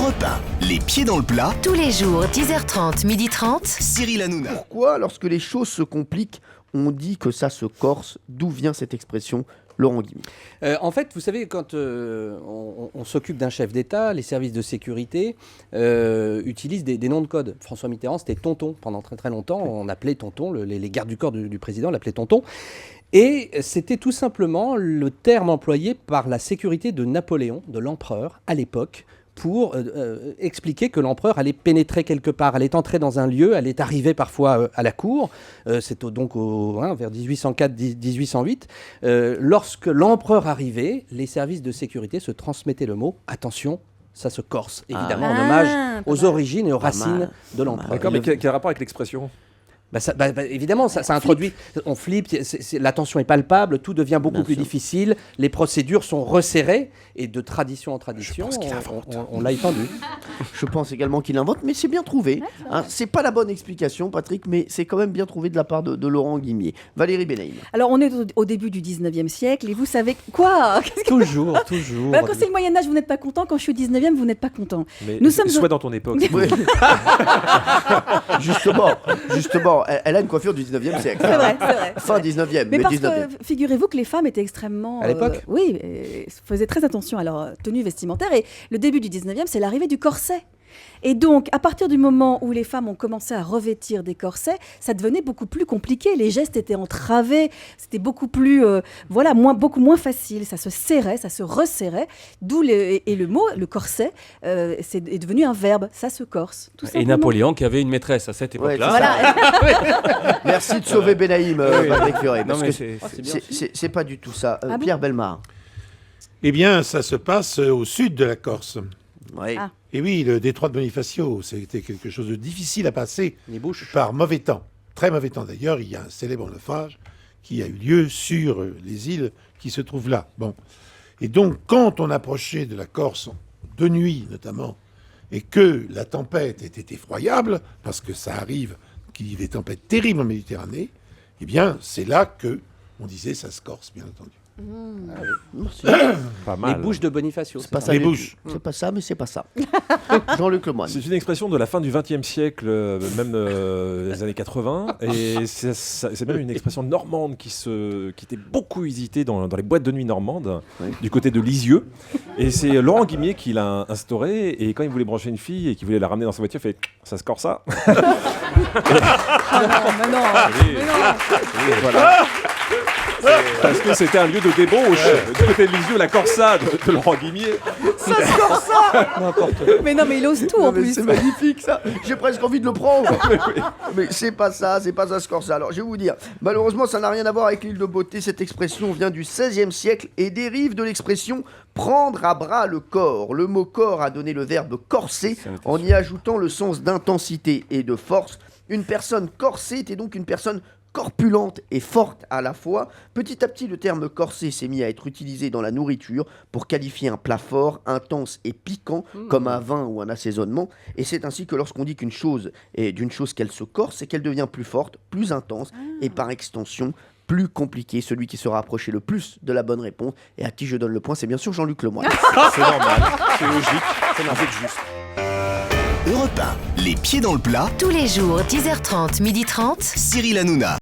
Europe 1, les pieds dans le plat. Tous les jours, 10h30, 12h30. Cyril Hanouna. Pourquoi, lorsque les choses se compliquent, on dit que ça se corse? D'où vient cette expression, Laurent Guimy? En fait, vous savez, quand on s'occupe d'un chef d'État, les services de sécurité utilisent des noms de code. François Mitterrand, c'était Tonton. Pendant très très longtemps, on appelait Tonton, les gardes du corps du président l'appelaient Tonton. Et c'était tout simplement le terme employé par la sécurité de Napoléon, de l'empereur, à l'époque, pour expliquer que l'empereur allait pénétrer quelque part, allait entrer dans un lieu, allait arriver parfois à la cour. C'est donc vers 1804-1808. Lorsque l'empereur arrivait, les services de sécurité se transmettaient le mot « attention ». Ça se corse, évidemment, en hommage aux origines et aux racines de l'empereur. D'accord, mais quel rapport avec l'expression ? Évidemment, ça introduit, on flippe, la tension est palpable, tout devient beaucoup plus difficile, les procédures sont resserrées, et de tradition en tradition, on l'a étendu. Je pense également qu'il invente, mais c'est bien trouvé. C'est pas la bonne explication, Patrick, mais c'est quand même bien trouvé de la part de Laurent Guimier. Valérie Benaïm. Alors, on est au début du 19e siècle, et vous savez quoi? Toujours. Quand c'est le Moyen-Âge, vous n'êtes pas content, quand je suis au 19e, vous n'êtes pas content. Mais Nous sommes soit dans ton époque. Oui. Justement, elle a une coiffure du 19e siècle. C'est vrai. Fin 19e, Mais parce 19e. que, figurez-vous que les femmes étaient extrêmement... À l'époque faisaient très attention à leur tenue vestimentaire. Et le début du 19e, c'est l'arrivée du corset. Et donc, à partir du moment où les femmes ont commencé à revêtir des corsets, ça devenait beaucoup plus compliqué. Les gestes étaient entravés, c'était beaucoup plus, beaucoup moins facile. Ça se serrait, ça se resserrait. Et le mot, le corset, est devenu un verbe. Ça se corse, tout simplement. Et Napoléon qui avait une maîtresse à cette époque-là. Voilà. Merci de sauver Benaïm, Patrick Fioré, parce que bien c'est pas du tout ça. Ah bon Pierre Bellemare. Eh bien, ça se passe au sud de la Corse. Oui. Ah. Et oui, le détroit de Bonifacio, c'était quelque chose de difficile à passer Les bouches. par mauvais temps. Très mauvais temps d'ailleurs, il y a un célèbre naufrage qui a eu lieu sur les îles qui se trouvent là. Bon. Et donc, quand on approchait de la Corse, de nuit notamment, et que la tempête était effroyable, parce que ça arrive qu'il y ait des tempêtes terribles en Méditerranée, eh bien, c'est là que on disait ça se corse, bien entendu. Pas Les mal. bouches de Bonifacio. C'est pas ça. Les bouches. C'est pas ça, mais c'est pas ça. Jean-Luc Lemoyne. C'est une expression de la fin du XXe siècle, même des années 80, et c'est même une expression normande qui était beaucoup usitée dans les boîtes de nuit normandes, du côté de Lisieux. Et c'est Laurent Guimier qui l'a instauré, et quand il voulait brancher une fille et qu'il voulait la ramener dans sa voiture, il fait « ça se corse ça ?» Mais non. Voilà. Parce que c'était un lieu de débauche. Du côté de Lisieux, la Corsa de Laurent Guimier. Ça se corse ça. Mais non, mais il ose tout Non, en mais plus. c'est magnifique ça. J'ai presque envie de le prendre. Mais c'est pas ça se corse ça. Alors je vais vous dire, malheureusement ça n'a rien à voir avec l'île de beauté. Cette expression vient du XVIe siècle et dérive de l'expression prendre à bras le corps. Le mot corps a donné le verbe corser en y ajoutant le sens d'intensité et de force. Une personne corsée était donc une personne corpulente et forte à la fois. Petit à petit, le terme corset s'est mis à être utilisé dans la nourriture pour qualifier un plat fort, intense et piquant, comme un vin ou un assaisonnement. Et c'est ainsi que lorsqu'on dit qu'une chose est d'une chose qu'elle se corse, c'est qu'elle devient plus forte, plus intense et par extension plus compliquée. Celui qui se rapprochait le plus de la bonne réponse et à qui je donne le point, c'est bien sûr Jean-Luc Lemoyne. C'est normal, c'est logique, c'est juste. Europe 1, les pieds dans le plat. Tous les jours, 10h30, 12h30. Cyril Hanouna.